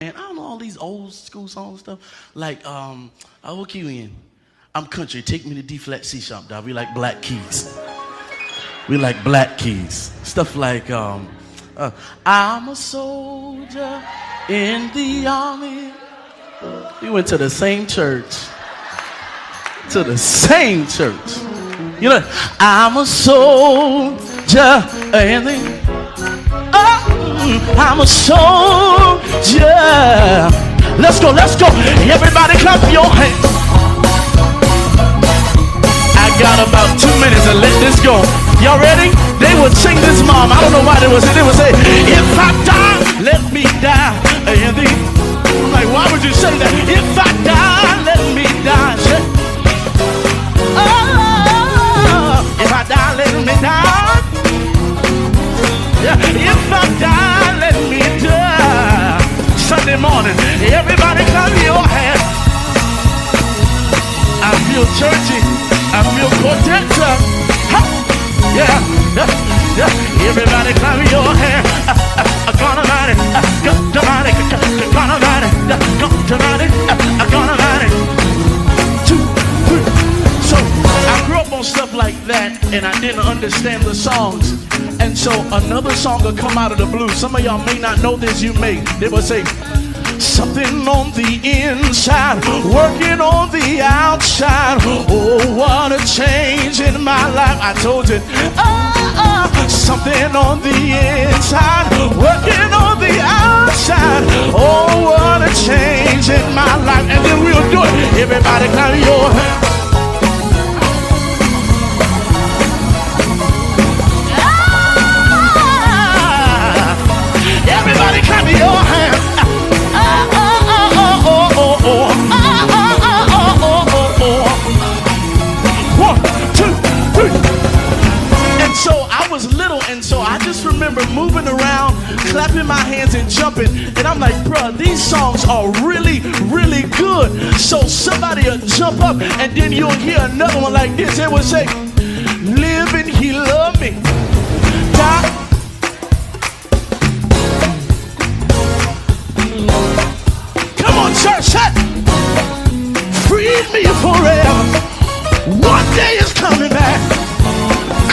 And I don't know all these old school songs and stuff. Like, what key we in? I'm country. Take me to D flat C sharp, dog. We like black keys. We like black keys. Stuff like, I'm a soldier in the army. We went to the same church. To the same church. You know, I'm a soldier in the I'm a soldier. Let's go, let's go. Everybody clap your hands. I got about 2 minutes to let this go. Y'all ready? They would sing this, mom. I don't know why they would say, if I die, let me die. I'm like, why would you say that? If I die, let me die. Oh, if I die, let me die. Yeah, if I die, let me die. Sunday morning, everybody clap your hands. I feel churchy. I feel protected. Yeah, yeah, yeah. Everybody clap your hands. Gonna ride it. Gonna ride it. Gonna ride it. Gonna ride it. Gonna ride it. 2, 3. So I grew up on stuff like that, and I didn't understand the songs. And so another song will come out of the blue. Some of y'all may not know this, you may. They will say, something on the inside, working on the outside. Oh, what a change in my life. I told you. Something on the inside, working on the outside. Oh, what a change in my life. And then we'll do it. Everybody clap your hands. Everybody clap your hands. One, two, three. And so I was little, and so I just remember moving around, clapping my hands and jumping. And I'm like, bruh, these songs are really, really good. So somebody will jump up, and then you'll hear another one like this. It will say, living, he loved me. Die. Come on, church, free me forever. One day is coming back.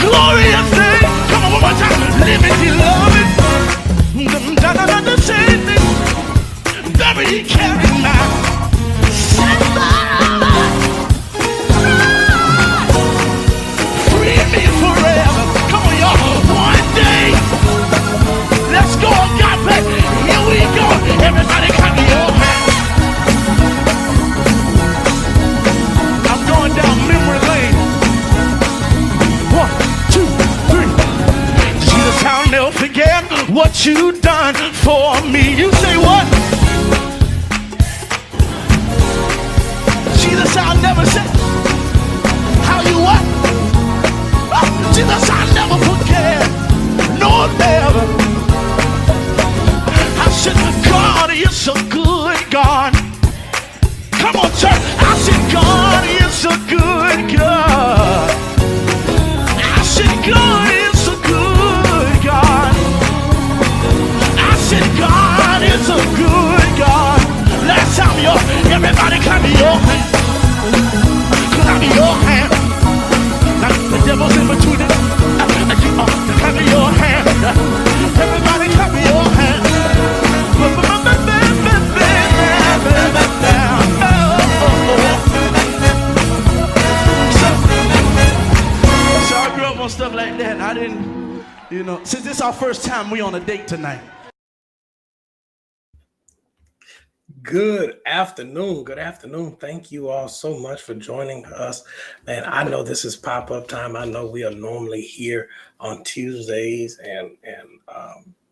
Glorious day. Come on, one more time. Living, he love it. The same thing. Baby, he carried my free me forever. Come on, y'all. One day. Let's go, agape. Here we go. Everybody clap your hands. I'm going down memory lane. 1, 2, 3. Jesus, I'll never forget what you done for me. You say what? Jesus, I'll never say how you what? Oh, Jesus, I'll never forget. No, never. I said, God is a good God. Come on, church. I said, God is a good God. I said, God is a good God. I said, God is a good God. Last time, y'all, everybody clap your hand. Clap your hand. Now, the devil's in between it. Clap your hand. Everybody clap your hand. So I grew up on stuff like that. I didn't, since this is our first time, we on a date tonight. Good afternoon. Good afternoon. Thank you all so much for joining us. Man, I know this is pop-up time. I know we are normally here on Tuesdays and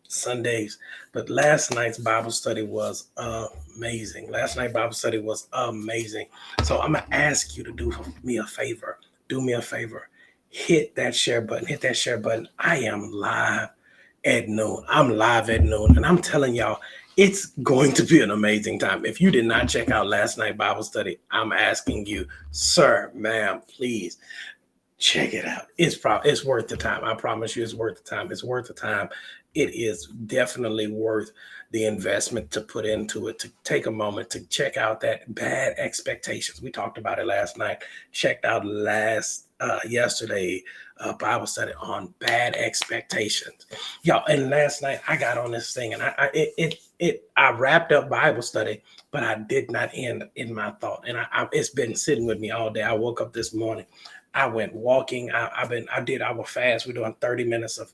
Sundays, but last night's Bible study was amazing. So I'm going to ask you to do me a favor. Do me a favor. Hit that share button. I am live at noon. And I'm telling y'all, it's going to be an amazing time. If you did not check out last night's Bible study, I'm asking you, sir, ma'am, please check it out. It's worth the time. I promise you, it's worth the time. It's worth the time. It is definitely worth the investment to put into it, to take a moment to check out that bad expectations. We talked about it last night. Checked out yesterday Bible study on bad expectations. Y'all, and last night I got on this thing and I wrapped up Bible study, but I did not end in my thought. And it's been sitting with me all day. I woke up this morning. I went walking. I did our fast. We're doing 30 minutes of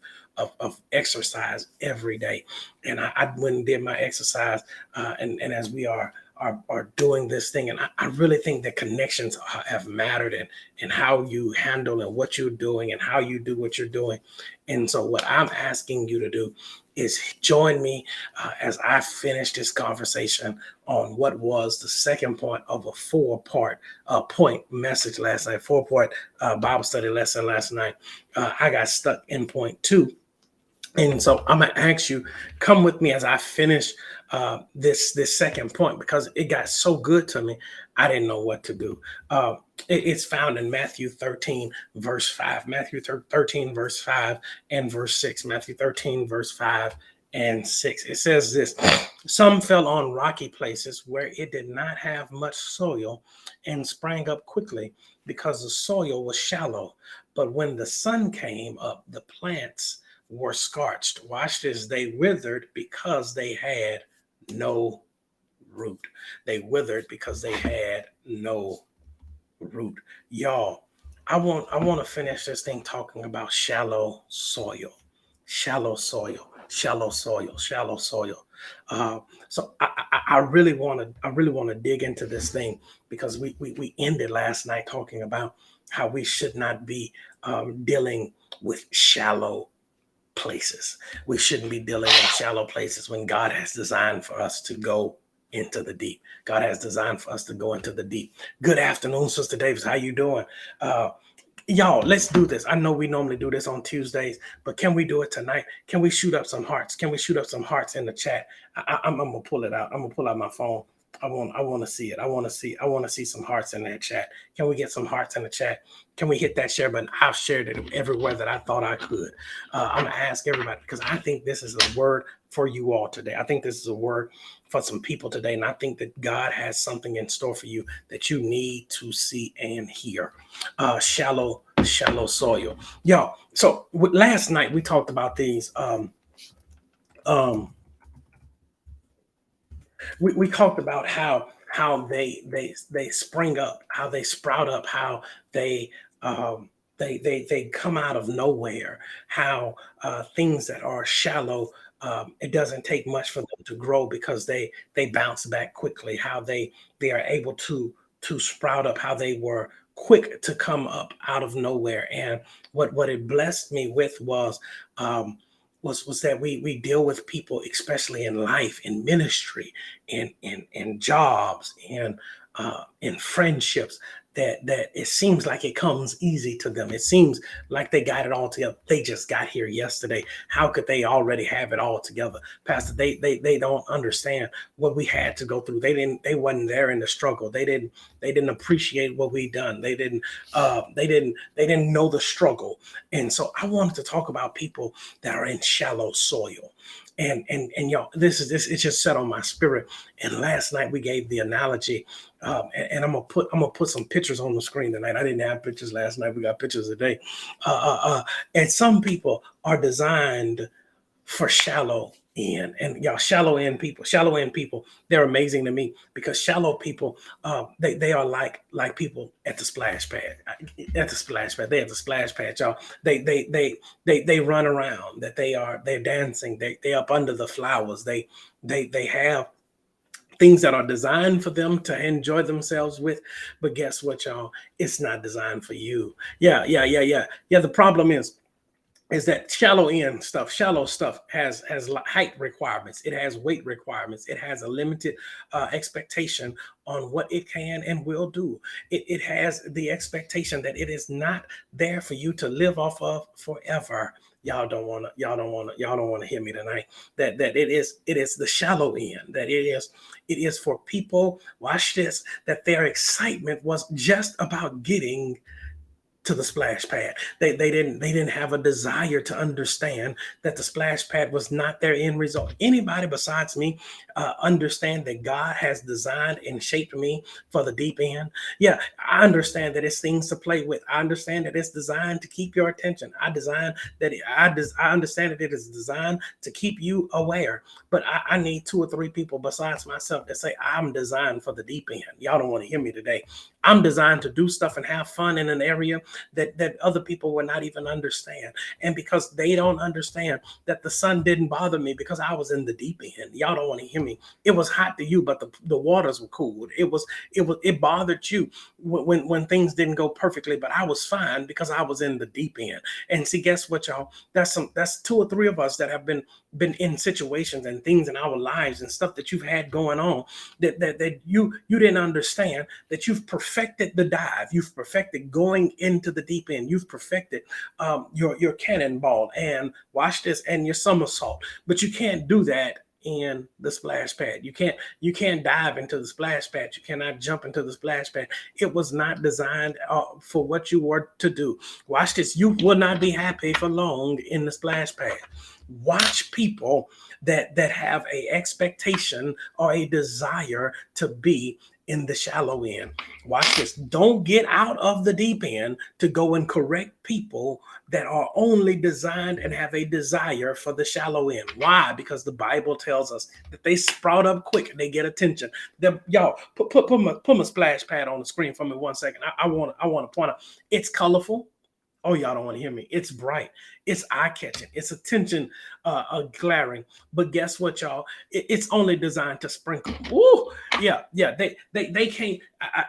exercise every day. And I went and did my exercise. And as we are doing this thing, and I really think that connections have mattered, and how you handle and what you're doing and how you do what you're doing. And so what I'm asking you to do is join me as I finish this conversation on what was the second point of a 4-part point message last night, 4-part Bible study lesson last night. I got stuck in point 2. And so I'm going to ask you, come with me as I finish this second point, because it got so good to me, I didn't know what to do. It's found in Matthew 13, verse 5. Matthew 13, verse 5 and verse 6. Matthew 13, verse 5 and 6. It says this: some fell on rocky places where it did not have much soil and sprang up quickly because the soil was shallow. But when the sun came up, the plants were scorched. Watch this. They withered because they had no root. They withered because they had no root. Y'all, I want to finish this thing talking about shallow soil. Shallow soil. Shallow soil. Shallow soil. So I really want to dig into this thing, because we ended last night talking about how we should not be dealing with shallow places. We shouldn't be dealing in shallow places when God has designed for us to go into the deep. God has designed for us to go into the deep. Good afternoon, Sister Davis. How you doing? Y'all, let's do this. I know we normally do this on Tuesdays, but can we do it tonight? Can we shoot up some hearts? Can we shoot up some hearts in the chat? I'm gonna pull it out. I'm gonna pull out my phone. I want to see it. I want to see some hearts in that chat. Can we get some hearts in the chat? Can we hit that share button? I've shared it everywhere that I thought I could. I'm gonna ask everybody, because I think this is a word for you all today. I think this is a word for some people today, and I think that God has something in store for you that you need to see and hear. Shallow soil, y'all. So last night we talked about these. We talked about how they spring up, how they sprout up, how they come out of nowhere, how things that are shallow, it doesn't take much for them to grow because they bounce back quickly, how they are able to sprout up, how they were quick to come up out of nowhere. And what it blessed me with was that we deal with people, especially in life, in ministry, in jobs, in friendships, that it seems like it comes easy to them. It seems like they got it all together. They just got here yesterday. How could they already have it all together? Pastor, they don't understand what we had to go through. They wasn't there in the struggle. They didn't appreciate what we done. They didn't know the struggle. And so I wanted to talk about people that are in shallow soil. And y'all, this it just set on my spirit. And last night we gave the analogy, and I'm gonna put some pictures on the screen tonight. I didn't have pictures last night. We got pictures today. And some people are designed for shallow end, and y'all, shallow end people, they're amazing to me, because shallow people, they are like people at the splash pad. They at the splash pad, y'all. They run around, that they're dancing, they up under the flowers, they have things that are designed for them to enjoy themselves with. But guess what, y'all? It's not designed for you. Yeah. The problem is that shallow stuff has height requirements. It has weight requirements. It has a limited expectation on what it can and will do. It has the expectation that it is not there for you to live off of forever. Y'all don't want to hear me tonight. That it is the shallow end. That it is for people. Watch this. That their excitement was just about getting to the splash pad. They didn't have a desire to understand that the splash pad was not their end result. Anybody besides me understand that God has designed and shaped me for the deep end? Yeah, I understand that it's things to play with. I understand that it's designed to keep your attention. I understand that it is designed to keep you aware. But I need two or three people besides myself that say I'm designed for the deep end. Y'all don't want to hear me today. I'm designed to do stuff and have fun in an area that other people will not even understand. And because they don't understand that the sun didn't bother me because I was in the deep end. Y'all don't want to hear me. It was hot to you, but the waters were cool. It bothered you when things didn't go perfectly, but I was fine because I was in the deep end. And see, guess what, y'all? That's two or three of us that have been in situations and things in our lives and stuff that you've had going on that you didn't understand, that you've perfected the dive, you've perfected going into the deep end, you've perfected your cannonball, and watch this, and your somersault, but you can't do that in the splash pad. You can't dive into the splash pad. You cannot jump into the splash pad. It was not designed for what you were to do. Watch this. You will not be happy for long in the splash pad. Watch people that have a expectation or a desire to be in the shallow end. Watch this. Don't get out of the deep end to go and correct people that are only designed and have a desire for the shallow end. Why? Because the Bible tells us that they sprout up quick and they get attention. Y'all, put my splash pad on the screen for me 1 second. I want to point out, it's colorful. Oh, y'all don't want to hear me. It's bright. It's eye-catching. It's attention glaring. But guess what, y'all? It's only designed to sprinkle. Ooh, yeah. They can't.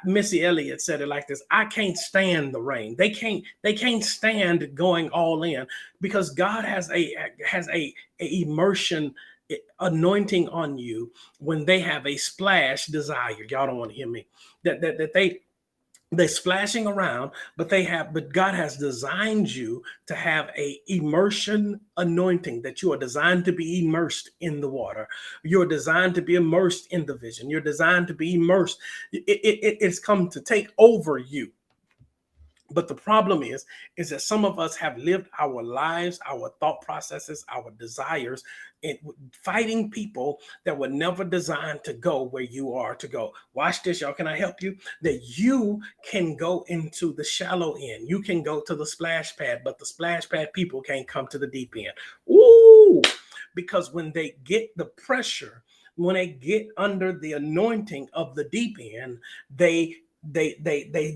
Missy Elliott said it like this: I can't stand the rain. They can't stand going all in, because God has a immersion anointing on you when they have a splash desire. Y'all don't want to hear me. That they're splashing around, but God has designed you to have a immersion anointing, that you are designed to be immersed in the water. You're designed to be immersed in the vision. You're designed to be immersed. It's come to take over you. But the problem is that some of us have lived our lives, our thought processes, our desires, in fighting people that were never designed to go where you are to go. Watch this, y'all. Can I help you? That you can go into the shallow end. You can go to the splash pad, but the splash pad people can't come to the deep end. Ooh, because when they get the pressure, when they get under the anointing of the deep end, they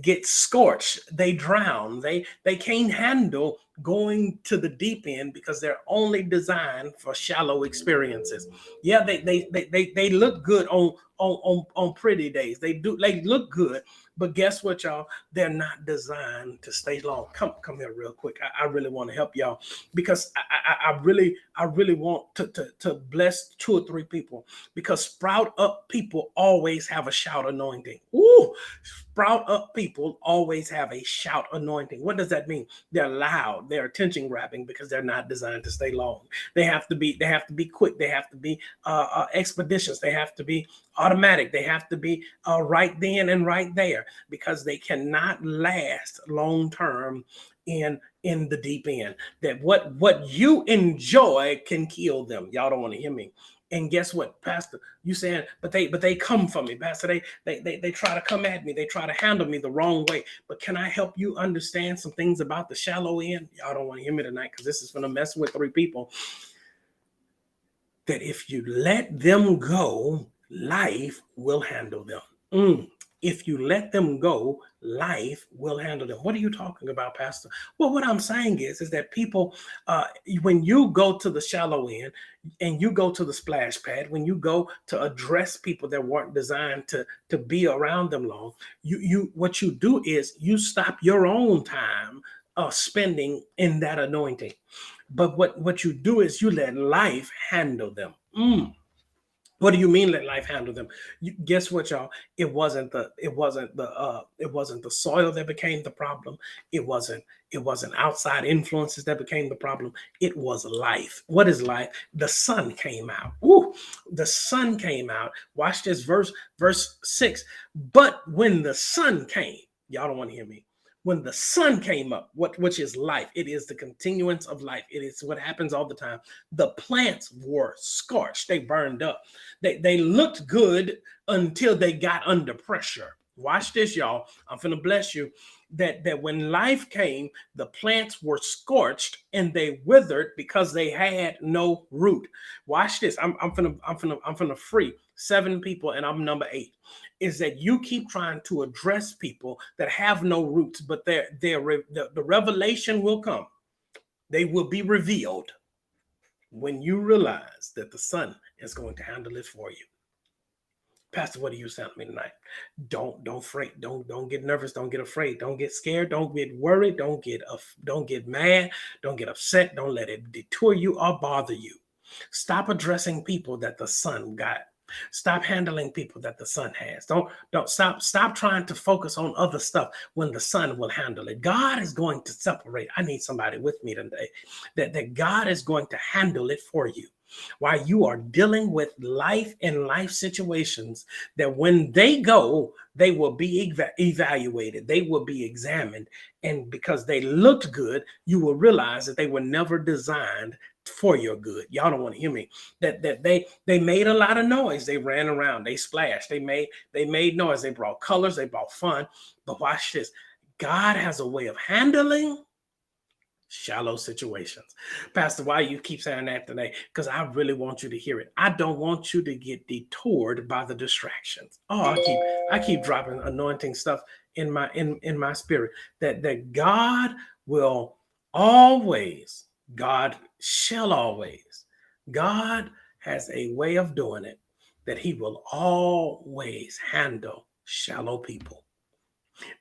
get scorched, they drown, they can't handle going to the deep end because they're only designed for shallow experiences. Yeah, they look good on pretty days. They look good, but guess what, y'all? They're not designed to stay long. Come here real quick. I really want to help y'all, because I really want to bless two or three people, because sprout up people always have a shout anointing. Ooh, sprout up people always have a shout anointing. What does that mean? They're loud, they're attention grabbing, because they're not designed to stay long. They have to be quick, they have to be expeditious, they have to be automatic, they have to be right then and right there, because they cannot last long term in the deep end. That what you enjoy can kill them. Y'all don't want to hear me. And guess what, Pastor? You saying, but they come for me, Pastor. They try to come at me. They try to handle me the wrong way. But can I help you understand some things about the shallow end? Y'all don't want to hear me tonight, because this is going to mess with three people. That if you let them go, life will handle them. If you let them go, life will handle them. What are you talking about, Pastor? Well, what I'm saying is that people, when you go to the shallow end and you go to the splash pad, when you go to address people that weren't designed to be around them long, what you do is you stop your own time spending in that anointing. But what you do is you let life handle them. What do you mean let life handle them? Guess what, y'all? It wasn't the soil that became the problem. It wasn't outside influences that became the problem. It was life. What is life? The sun came out. Ooh, the sun came out. Watch this verse 6. But when the sun came, y'all don't want to hear me. when the sun came up, which is life, it is the continuance of life. It is what happens all the time. The plants were scorched, they burned up. They looked good until they got under pressure. Watch this, y'all. I'm finna bless you. That when life came, the plants were scorched and they withered because they had no root. Watch this. I'm finna free 7 people, and I'm number 8. Is that you keep trying to address people that have no roots, but the revelation will come. They will be revealed when you realize that the sun is going to handle it for you. Pastor, what are you telling me tonight? Don't fret. Don't get nervous. Don't get afraid. Don't get scared. Don't get worried. Don't get mad. Don't get upset. Don't let it detour you or bother you. Stop addressing people that the sun got. Stop handling people that the sun has. Don't stop trying to focus on other stuff when the sun will handle it. God is going to separate. I need somebody with me today that God is going to handle it for you. While you are dealing with life and life situations, that when they go, they will be evaluated, they will be examined, and because they looked good, you will realize that they were never designed for your good. Y'all don't want to hear me. That they made a lot of noise. They ran around, they splashed, they made noise, they brought colors, they brought fun. But watch this. God has a way of handling shallow situations. Pastor, why you keep saying that today? Because I really want you to hear it. I don't want you to get detoured by the distractions. Oh, I keep dropping anointing stuff in my spirit. That God will always, God shall always, God has a way of doing it, that he will always handle shallow people.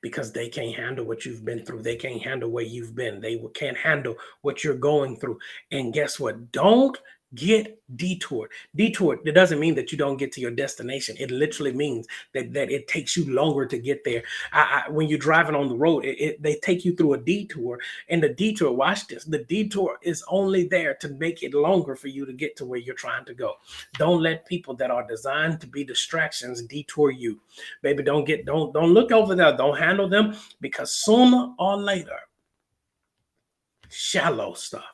Because they can't handle what you've been through. They can't handle where you've been. They can't handle what you're going through. And guess what? Don't get detoured. Detoured, it doesn't mean that you don't get to your destination. It literally means that it takes you longer to get there. When you're driving on the road, they take you through a detour. And the detour, watch this, the detour is only there to make it longer for you to get to where you're trying to go. Don't let people that are designed to be distractions detour you. Baby, don't look over there. Don't handle them, because sooner or later, shallow stuff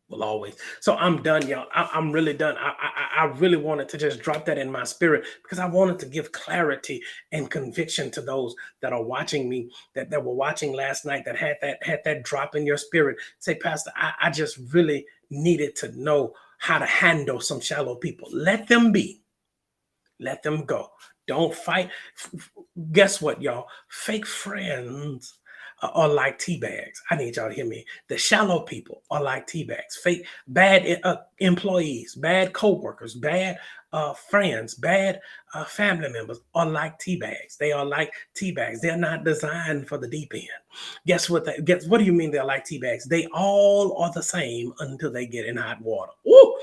will always. So I'm done, y'all. I'm really done. I really wanted to just drop that in my spirit, because I wanted to give clarity and conviction to those that are watching me, that were watching last night, that had that drop in your spirit. Say, Pastor, I just really needed to know how to handle some shallow people. Let them be. Let them go. Don't fight. Guess what, y'all? Fake friends are like tea bags. I need y'all to hear me. The shallow people are like tea bags. Fake, bad employees, bad co-workers, bad friends, bad family members are like tea bags. They are like tea bags. They're not designed for the deep end. Guess what? What do you mean they're like tea bags? They all are the same until they get in hot water. Ooh!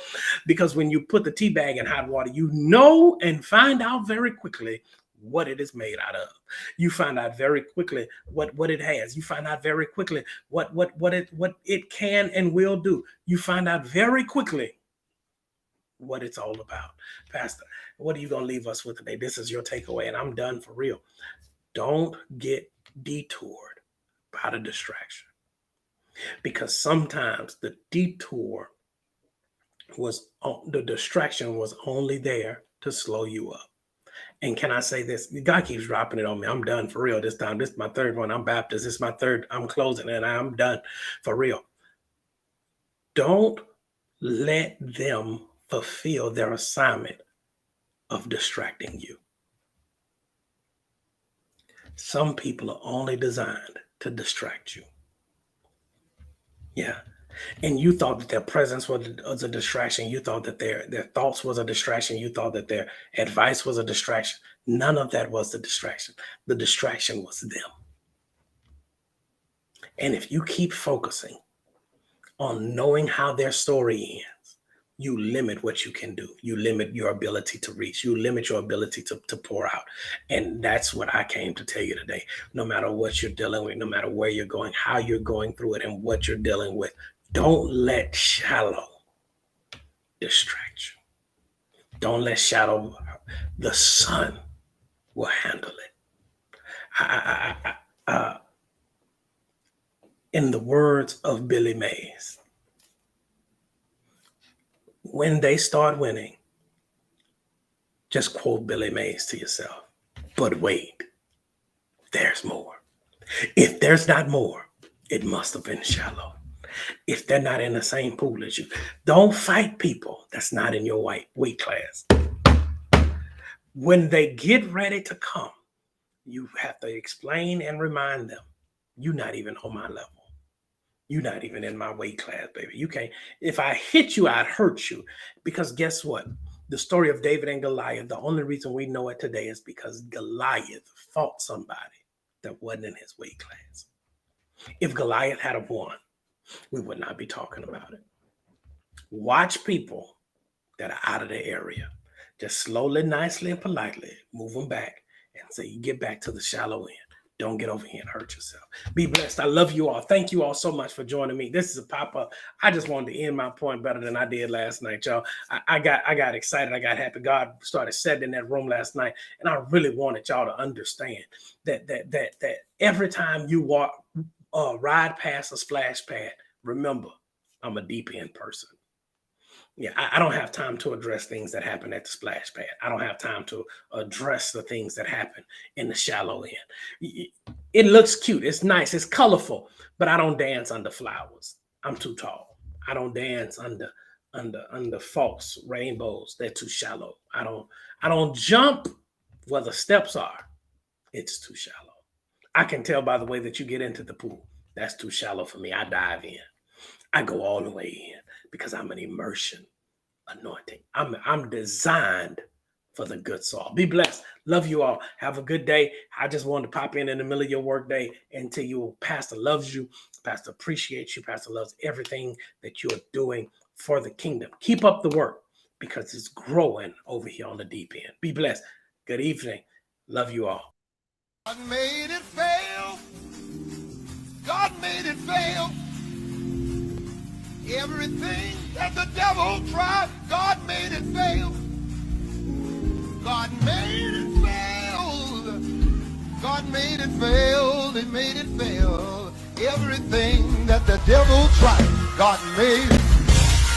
Because when you put the tea bag in hot water, you know and find out very quickly what it is made out of. You find out very quickly what it has. You find out very quickly what it can and will do. You find out very quickly what it's all about. Pastor, what are you going to leave us with today? This is your takeaway, and I'm done for real. Don't get detoured by the distraction, because sometimes the detour the distraction was only there to slow you up. And can I say this? God keeps dropping it on me. I'm done for real this time. This is my third one. I'm Baptist. This is my third. I'm closing, and I'm done for real. Don't let them fulfill their assignment of distracting you. Some people are only designed to distract you. Yeah. And you thought that their presence was a distraction. You thought that their thoughts was a distraction. You thought that their advice was a distraction. None of that was the distraction. The distraction was them. And if you keep focusing on knowing how their story ends, you limit what you can do. You limit your ability to reach. You limit your ability to pour out. And that's what I came to tell you today. No matter what you're dealing with, no matter where you're going, how you're going through it, and what you're dealing with, don't let shallow distract you. Don't let shallow. The sun will handle it. In the words of Billy Mays, when they start winning, just quote Billy Mays to yourself. But wait, there's more. If there's not more, it must have been shallow. If they're not in the same pool as you, don't fight people that's not in your weight class. When they get ready to come, you have to explain and remind them, you're not even on my level. You're not even in my weight class, baby. You can't. If I hit you, I'd hurt you. Because guess what? The story of David and Goliath, the only reason we know it today is because Goliath fought somebody that wasn't in his weight class. If Goliath had won, we would not be talking about it. Watch people that are out of the area. Just slowly, nicely, and politely move them back and say, you get back to the shallow end. Don't get over here and hurt yourself. Be blessed. I love you all. Thank you all so much for joining me. This is a pop-up. I just wanted to end my point better than I did last night, y'all. I got excited. I got happy. God started setting in that room last night, and I really wanted y'all to understand that every time you ride past a splash pad, remember, I'm a deep end person. Yeah, I don't have time to address things that happen at the splash pad. I don't have time to address the things that happen in the shallow end. It looks cute. It's nice. It's colorful, but I don't dance under flowers. I'm too tall. I don't dance under false rainbows. They're too shallow. I don't jump where the steps are. It's too shallow. I can tell by the way that you get into the pool. That's too shallow for me. I dive in. I go all the way in because I'm an immersion anointing. I'm designed for the good soul. Be blessed. Love you all. Have a good day. I just wanted to pop in the middle of your work day and tell you, Pastor loves you. Pastor appreciates you. Pastor loves everything that you're doing for the kingdom. Keep up the work because it's growing over here on the deep end. Be blessed. Good evening. Love you all. God made it fail. God made it fail. Everything that the devil tried, God made it fail. God made it fail. God made it fail. He made it fail. Everything that the devil tried, God made it